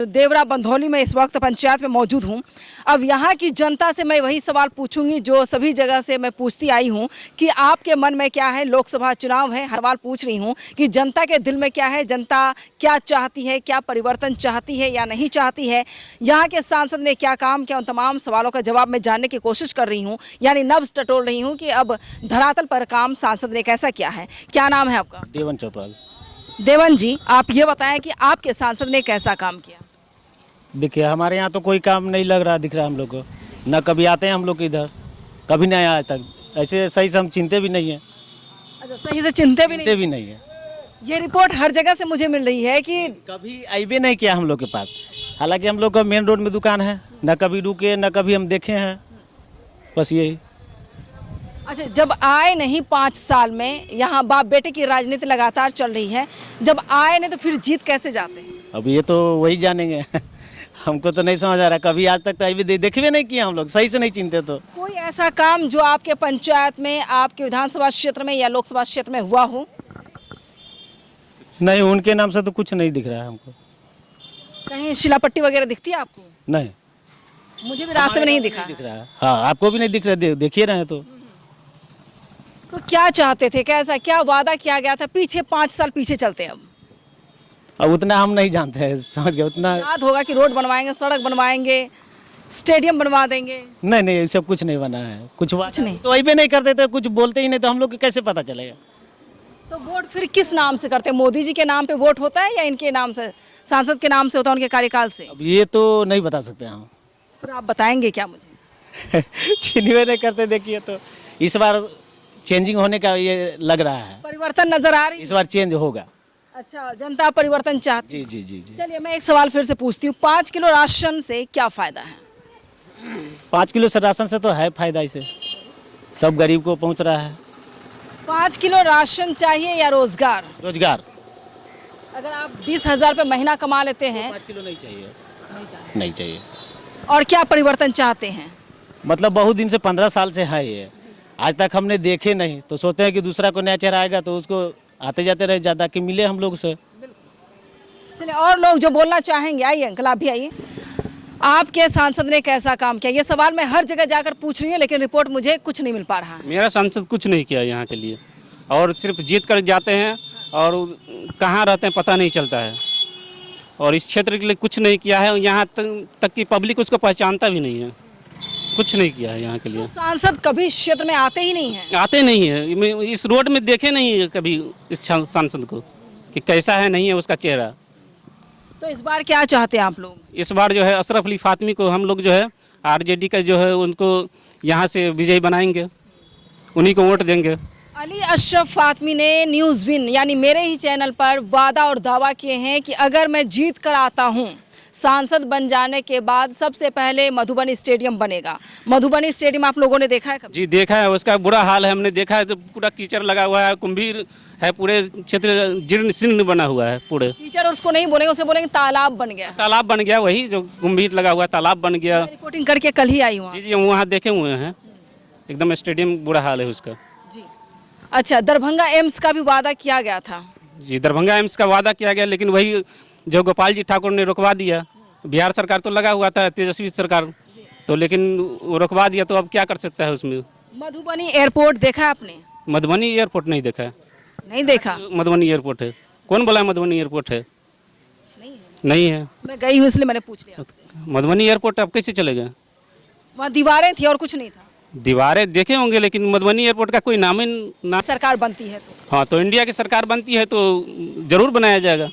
देवरा बंधौली में इस वक्त पंचायत में मौजूद हूं। अब यहां की जनता से मैं वही सवाल पूछूंगी जो सभी जगह से मैं पूछती आई हूं कि आपके मन में क्या है। लोकसभा चुनाव है, हर सवाल पूछ रही हूं कि जनता के दिल में क्या है, जनता क्या चाहती है, क्या परिवर्तन चाहती है या नहीं चाहती है, यहाँ के सांसद ने क्या काम किया। उन तमाम सवालों का जवाब मैं जानने की कोशिश कर रही हूँ, यानी नब्ज टटोल रही हूँ कि अब धरातल पर काम सांसद ने कैसा किया है। क्या नाम है आपका? देवन चौपाल। देवन जी, आप ये बताएं कि आपके सांसद ने कैसा काम किया। देखिए हमारे यहाँ तो कोई काम नहीं लग रहा दिख रहा है हम लोग को, न कभी आते हैं हम लोग इधर, कभी नहीं आया आज तक। ऐसे सही से हम चिंते भी नहीं है। अच्छा, सही से चिंते भी चिंते भी नहीं है। ये रिपोर्ट हर जगह से मुझे मिल रही है कि कभी आईबे नहीं किया हम लोग के पास। हालांकि हम लोग का मेन रोड में दुकान है, न कभी रुके न कभी हम देखे हैं, बस यही। अच्छा, जब आए नहीं 5 साल में, यहाँ बाप बेटे की राजनीति लगातार चल रही है, जब आए नहीं तो फिर जीत कैसे जाते हैं? अब ये तो वही जानेंगे हमको तो नहीं समझ आ रहा। कभी आज तक तो आईबे देखे भी नहीं किया हम लोग, सही से नहीं चिंते। तो कोई ऐसा काम जो आपके पंचायत में, आपके विधानसभा क्षेत्र में या लोकसभा क्षेत्र में हुआ हो? नहीं, उनके नाम से तो कुछ नहीं दिख रहा है हमको। कहीं शिलापट्टी वगैरह दिखती है आपको? नहीं, मुझे भी रास्ते में नहीं दिखा। दिख रहा है। हाँ, आपको भी नहीं दिख रहा, देखिए रहे तो क्या चाहते थे, कैसा क्या वादा किया गया था? पीछे 5 साल पीछे चलते हैं अब उतना हम नहीं जानते हैं, समझ गए। उतना याद होगा कि रोड बनवाएंगे, सड़क बनवाएंगे, स्टेडियम बनवा देंगे। नहीं, ये सब कुछ नहीं बना है। कुछ नहीं। तो वही भी नहीं करते थे, कुछ बोलते ही नहीं, तो हम लोग को कैसे पता चलेगा? तो वोट फिर किस नाम से करते हैं? मोदी जी के नाम पे वोट होता है या इनके नाम से, सांसद के नाम से होता है, उनके कार्यकाल से? अब ये तो नहीं बता सकते हम। फिर आप बताएंगे क्या मुझे? चिन्हवे नहीं करते। देखिए तो इस बार चेंजिंग होने का ये लग रहा है, परिवर्तन नजर आ रही इस है? बार चेंज होगा। अच्छा, जनता परिवर्तन चाहती है। जी जी जी जी। चलिए मैं एक सवाल फिर से पूछती हूँ, 5 किलो राशन से क्या फायदा है? 5 किलो से राशन से तो है फायदा, इसे सब गरीब को पहुंच रहा है। 5 किलो राशन चाहिए या रोजगार? रोजगार। अगर आप 20,000 रुपये महीना कमा लेते हैं, 5 किलो नहीं चाहिए। नहीं चाहिए। नहीं चाहिए। और क्या परिवर्तन चाहते हैं? मतलब बहुत दिन से 15 साल से है ये, आज तक हमने देखे नहीं, तो सोचते हैं कि दूसरा को नया चेहरा आएगा तो उसको आते जाते रहे, ज़्यादा कि मिले हम लोग से। चलिए और लोग जो बोलना चाहेंगे, आइए अंकल आप भी आइए। आपके सांसद ने कैसा काम किया? ये सवाल मैं हर जगह जाकर पूछ रही हूँ, लेकिन रिपोर्ट मुझे कुछ नहीं मिल पा रहा है। मेरा सांसद कुछ नहीं किया यहाँ के लिए, और सिर्फ जीत कर जाते हैं और कहाँ रहते हैं पता नहीं चलता है, और इस क्षेत्र के लिए कुछ नहीं किया है। यहाँ तक कि पब्लिक उसको पहचानता भी नहीं है, कुछ नहीं किया है यहाँ के लिए। तो सांसद कभी इस क्षेत्र में आते ही नहीं हैं? आते नहीं है, इस रोड में देखे नहीं है कभी इस सांसद को कि कैसा है, नहीं है उसका चेहरा। तो इस बार क्या चाहते हैं आप लोग? इस बार जो है अशरफ अली फातमी को हम लोग जो है आरजेडी का जो है उनको यहाँ से विजयी बनाएंगे, उन्हीं को वोट देंगे। अली अशरफ फातमी ने न्यूज़ विन यानी मेरे ही चैनल पर वादा और दावा किए हैं कि अगर मैं जीत कर आता हूं, सांसद बन जाने के बाद सबसे पहले मधुबनी स्टेडियम बनेगा। मधुबनी स्टेडियम आप लोगों ने देखा है कभी? जी देखा है, उसका बुरा हाल है, हमने देखा है। तो पूरा कीचड़ लगा हुआ है, कुंभीर है, पूरे क्षेत्र जीर्ण शीर्ण बना हुआ है पूरे। टीचर उसको नहीं बोलेंगे, उसे बोलेंगे तालाब बन गया। तालाब बन गया, वही जो कुंभीर लगा हुआ है, तालाब बन गया। रिपोर्टिंग करके कल ही आई हूँ। जी जी, हम वहाँ देखे हुए हैं, एकदम स्टेडियम बुरा हाल है उसका। जी अच्छा, दरभंगा एम्स का भी वादा किया गया था। जी, दरभंगा एम्स का वादा किया गया, लेकिन वही जो गोपाल जी ठाकुर ने रुकवा दिया। बिहार सरकार तो लगा हुआ था, तेजस्वी सरकार तो, लेकिन वो रुकवा दिया, तो अब क्या कर सकता है उसमें। मधुबनी एयरपोर्ट देखा आपने? मधुबनी एयरपोर्ट नहीं देखा है। नहीं देखा? मधुबनी एयरपोर्ट है, कौन बोला मधुबनी एयरपोर्ट है? नहीं है। मैं गई हूँ इसलिए मैंने पूछ लिया। मधुबनी एयरपोर्ट अब कैसे चलेगा? वहाँ दीवारें थी और कुछ नहीं था। दीवारें देखे होंगे, लेकिन मधुबनी एयरपोर्ट का कोई नाम ही ना। सरकार बनती है तो? हाँ, तो इंडिया की सरकार बनती है तो जरूर बनाया जाएगा,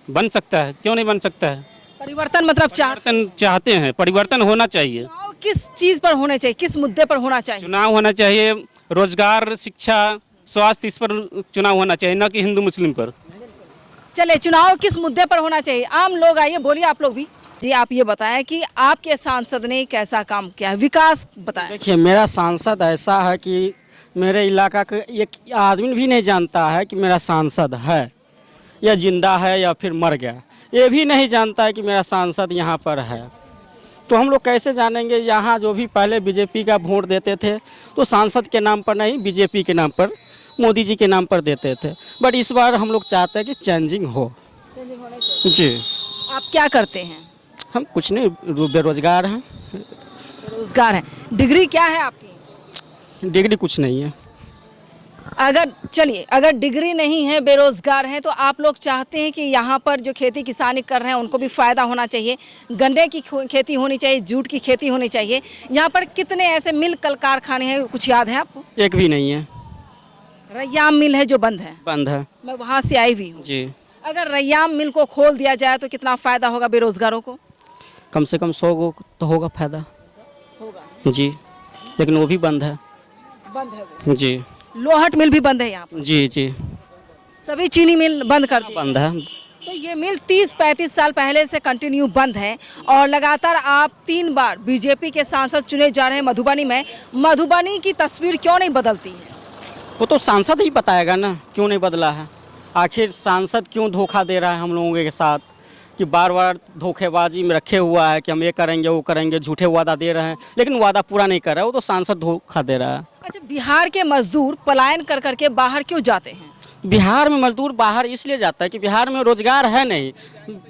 बन सकता है, क्यों नहीं बन सकता है। परिवर्तन मतलब परिवर्तन चाहते हैं, परिवर्तन होना चाहिए। चुनाव किस चीज पर होने चाहिए, किस मुद्दे पर होना चाहिए? चुनाव होना चाहिए रोजगार, शिक्षा, स्वास्थ्य, इस पर चुनाव होना चाहिए, न कि हिंदू मुस्लिम पर। चले, चुनाव किस मुद्दे पर होना चाहिए? आम लोग आइए, बोलिए आप लोग भी। जी आप ये बताएं कि आपके सांसद ने कैसा काम किया है, विकास बताएं। देखिए, मेरा सांसद ऐसा है कि मेरे इलाका का एक आदमी भी नहीं जानता है कि मेरा सांसद है या जिंदा है या फिर मर गया, ये भी नहीं जानता है कि मेरा सांसद यहाँ पर है। तो हम लोग कैसे जानेंगे? यहाँ जो भी पहले बीजेपी का वोट देते थे तो सांसद के नाम पर नहीं, बीजेपी के नाम पर, मोदी जी के नाम पर देते थे। बट इस बार हम लोग चाहते हैं कि चेंजिंग हो। जी। आप क्या करते हैं? हम कुछ नहीं, बेरोजगार हैं। रोजगार है। डिग्री क्या है आपकी? डिग्री कुछ नहीं है। अगर डिग्री नहीं है, बेरोजगार हैं, तो आप लोग चाहते हैं कि यहाँ पर जो खेती किसानी कर रहे हैं उनको भी फ़ायदा होना चाहिए, गन्ने की खेती होनी चाहिए, जूट की खेती होनी चाहिए। यहाँ पर कितने ऐसे मिल कल कारखाने हैं, कुछ याद है आपको? एक भी नहीं है। रैयाम मिल है जो बंद है, बंद है मैं वहाँ से आई हुई हूँ। जी। अगर रैयाम मिल को खोल दिया जाए तो कितना फ़ायदा होगा बेरोजगारों को? कम से कम 100 को तो होगा फायदा। होगा जी, लेकिन वो भी बंद है। बंद है वो। जी लोहट मिल भी बंद है यहाँ पर, जी जी सभी चीनी मिल बंद कर दी। बंद है। तो ये मिल 30-35 साल पहले से कंटिन्यू बंद है और लगातार आप 3 बार बीजेपी के सांसद चुने जा रहे हैं मधुबनी में। मधुबनी की तस्वीर क्यों नहीं बदलती है? वो तो सांसद ही बताएगा ना क्यों नहीं बदला है। आखिर सांसद क्यों धोखा दे रहा है हम लोगों के साथ, कि बार बार धोखेबाजी में रखे हुआ है कि हम ये करेंगे वो करेंगे, झूठे वादा दे रहे हैं लेकिन वादा पूरा नहीं कर रहा है। वो तो सांसद धोखा दे रहा है। अच्छा, बिहार के मजदूर पलायन कर करके बाहर क्यों जाते हैं? बिहार में मजदूर बाहर इसलिए जाता है कि बिहार में रोजगार है नहीं,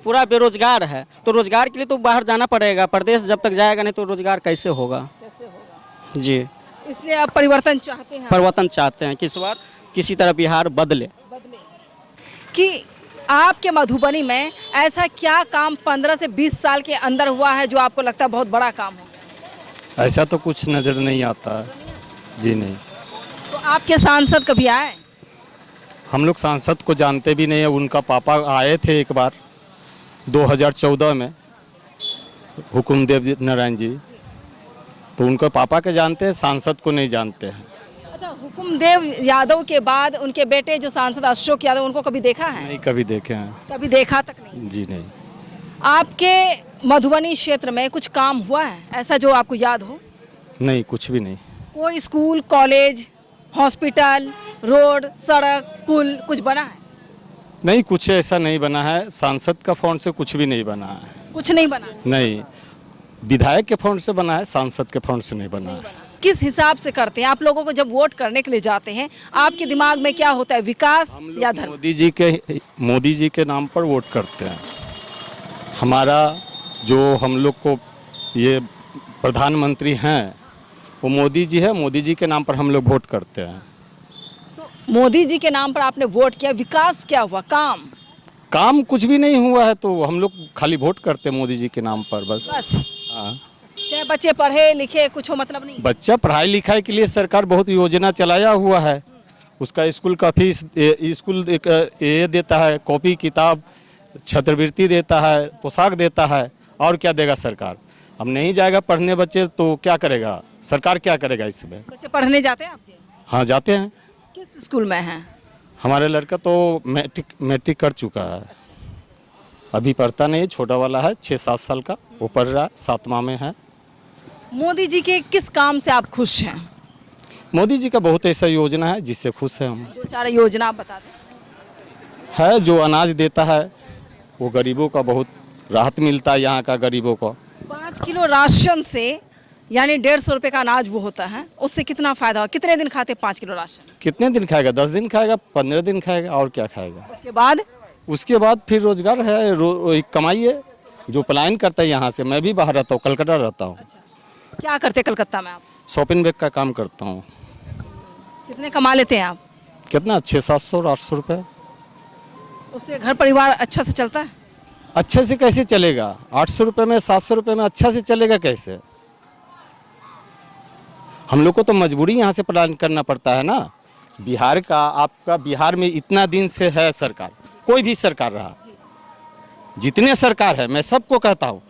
पूरा बेरोजगार है। तो रोजगार के लिए तो बाहर जाना पड़ेगा। प्रदेश जब तक जाएगा नहीं तो रोजगार कैसे होगा? कैसे होगा? जी, इसलिए आप परिवर्तन चाहते हैं? परिवर्तन चाहते हैं कि इस बार किसी तरह बिहार बदले। कि आपके मधुबनी में ऐसा क्या काम 15 से 20 साल के अंदर हुआ है जो आपको लगता है बहुत बड़ा काम हो? ऐसा तो कुछ नज़र नहीं आता है जी। नहीं, तो आपके सांसद कभी आए? हम लोग सांसद को जानते भी नहीं है। उनका पापा आए थे एक बार 2014 में, हुकुमदेव नारायण जी, तो उनके पापा के जानते हैं, सांसद को नहीं जानते हैं। अच्छा, हुकुमदेव यादव के बाद उनके बेटे जो सांसद अशोक यादव, उनको कभी देखा है? नहीं कभी देखे हैं कभी देखा तक नहीं। जी। नहीं, आपके मधुबनी क्षेत्र में कुछ काम हुआ है ऐसा जो आपको याद हो? नहीं कुछ भी नहीं। कोई स्कूल, कॉलेज, हॉस्पिटल, रोड, सड़क, पुल कुछ बना है? नहीं, कुछ ऐसा नहीं बना है। सांसद का फंड से कुछ भी नहीं बना है। कुछ नहीं बना? नहीं, विधायक के फंड से बना है, सांसद के फंड से नहीं बना है। किस हिसाब से करते हैं आप? लोगों को जब वोट करने के लिए जाते हैं आपके दिमाग में क्या होता है, विकास या धर्म? मोदी जी के नाम पर वोट करते हैं। हमारा जो हम लोग को ये प्रधानमंत्री हैं वो मोदी जी है, मोदी जी के नाम पर हम लोग वोट करते हैं। तो मोदी जी के नाम पर आपने वोट किया, विकास क्या हुआ? काम कुछ भी नहीं हुआ है, तो हम लोग खाली वोट करते हैं मोदी जी के नाम पर बस। हाँ, चाहे बच्चे पढ़े लिखे कुछ हो मतलब नहीं? बच्चा पढ़ाई लिखाई के लिए सरकार बहुत योजना चलाया हुआ है। उसका स्कूल का फीस, स्कूल ये देता है, कॉपी किताब, छात्रवृत्ति देता है, पोशाक देता है, और क्या देगा सरकार? अब नहीं जाएगा पढ़ने बच्चे तो क्या करेगा सरकार? क्या करेगा इसमें? बच्चे पढ़ने जाते हैं आपके? हाँ जाते हैं। किस स्कूल में हैं? हमारे लड़का तो मैट्रिक कर चुका है, अभी पढ़ता नहीं, छोटा वाला है 6-7 साल का, वो पढ़ रहा है, 7वां में है। मोदी जी के किस काम से आप खुश हैं? मोदी जी का बहुत ऐसा योजना है जिससे खुश है हम। 2-4 योजना आप बता दें। है जो अनाज देता है वो गरीबों का बहुत राहत मिलता है। यहाँ का गरीबों को 5 किलो राशन से यानी 150 रुपये का अनाज वो होता है, उससे कितना फायदा हो? कितने दिन खाते 5 किलो राशन? कितने दिन खाएगा? 10 दिन खाएगा, 15 दिन खाएगा, और क्या खाएगा? उसके बाद फिर रोजगार है, कमाई है। जो पलायन करता है यहाँ से, मैं भी बाहर रहता हूँ, कलकत्ता रहता हूँ। अच्छा, क्या करते कलकत्ता में आप? शॉपिंग बैग का काम करता हूँ। कितने कमा लेते हैं आप? कितना? 600-700-800 रुपये। उससे घर परिवार अच्छा से चलता है? अच्छे से कैसे चलेगा? 800 रुपये में, 700 रुपये में अच्छा से चलेगा कैसे? हम लोग को तो मजबूरी यहाँ से पलायन करना पड़ता है ना। बिहार का, आपका बिहार में इतना दिन से है सरकार, कोई भी सरकार रहा, जितने सरकार है, मैं सबको कहता हूँ,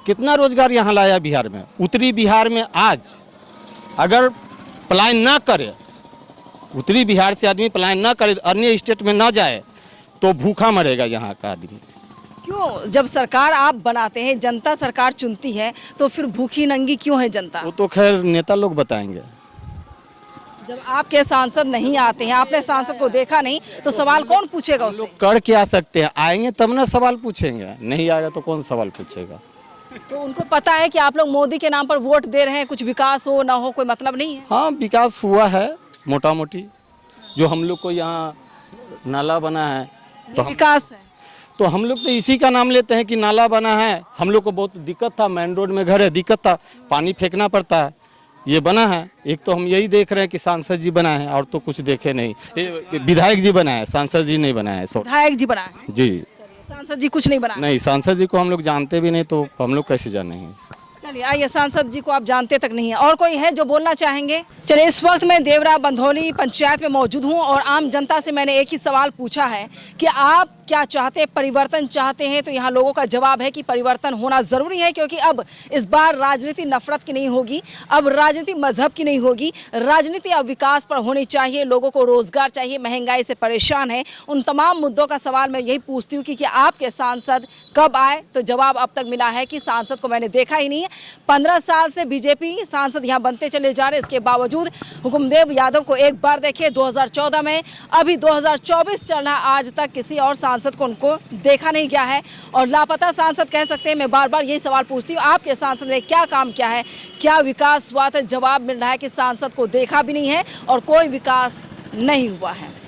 कितना रोजगार यहाँ लाया बिहार में। उत्तरी बिहार में आज अगर पलायन ना करे, उत्तरी बिहार से आदमी पलायन ना करे, अन्य स्टेट में ना जाए, तो भूखा मरेगा यहाँ का आदमी। क्यों? जब सरकार आप बनाते हैं, जनता सरकार चुनती है, तो फिर भूखी नंगी क्यों है जनता? वो तो खैर नेता लोग बताएंगे। जब आपके सांसद नहीं आते हैं, आपने सांसद को देखा नहीं, तो सवाल कौन पूछेगा उससे? कर क्या सकते हैं? आएंगे तब ना सवाल पूछेंगे, नहीं आएगा तो कौन सवाल पूछेगा? तो उनको पता है कि आप लोग मोदी के नाम पर वोट दे रहे हैं, कुछ विकास हो ना हो कोई मतलब नहीं है? हाँ, विकास हुआ है मोटा मोटी। जो हम लोग को यहाँ नाला बना है तो विकास है। तो हम लोग तो इसी का नाम लेते हैं कि नाला बना है। हम लोग को बहुत दिक्कत था, मेन रोड में घर है, दिक्कत था, पानी फेंकना पड़ता है। ये बना है, एक तो हम यही देख रहे हैं कि सांसद जी बना है, और तो कुछ देखे नहीं। ये विधायक जी बना है, सांसद जी नहीं बना है। विधायक जी बना है, जी सांसद जी कुछ नहीं बना। नहीं, सांसद जी को हम लोग जानते भी नहीं, तो हम लोग कैसे जानेंगे। चलिए आइए, सांसद जी को आप जानते तक नहीं है। और कोई है जो बोलना चाहेंगे? चलिए, इस वक्त मैं देवरा बंधौली पंचायत में मौजूद हूं और आम जनता से मैंने एक ही सवाल पूछा है कि आप क्या चाहते हैं, परिवर्तन चाहते हैं? तो यहाँ लोगों का जवाब है कि परिवर्तन होना ज़रूरी है, क्योंकि अब इस बार राजनीति नफरत की नहीं होगी, अब राजनीति मजहब की नहीं होगी, राजनीति अब विकास पर होनी चाहिए। लोगों को रोजगार चाहिए, महंगाई से परेशान है। उन तमाम मुद्दों का सवाल मैं यही पूछती हूँ कि आपके सांसद कब आए? तो जवाब अब तक मिला है कि सांसद को मैंने देखा ही नहीं है। 15 साल से बीजेपी सांसद यहाँ बनते चले जा रहे, इसके बावजूद हुकुमदेव यादव को एक बार देखे 2014 में, अभी 2024 चल रहा, आज तक किसी और सांसद को उनको देखा नहीं गया है। और लापता सांसद कह सकते हैं। मैं बार बार यही सवाल पूछती हूँ, आपके सांसद ने क्या काम किया है, क्या विकास हुआ? तो जवाब मिल रहा है कि सांसद को देखा भी नहीं है और कोई विकास नहीं हुआ है।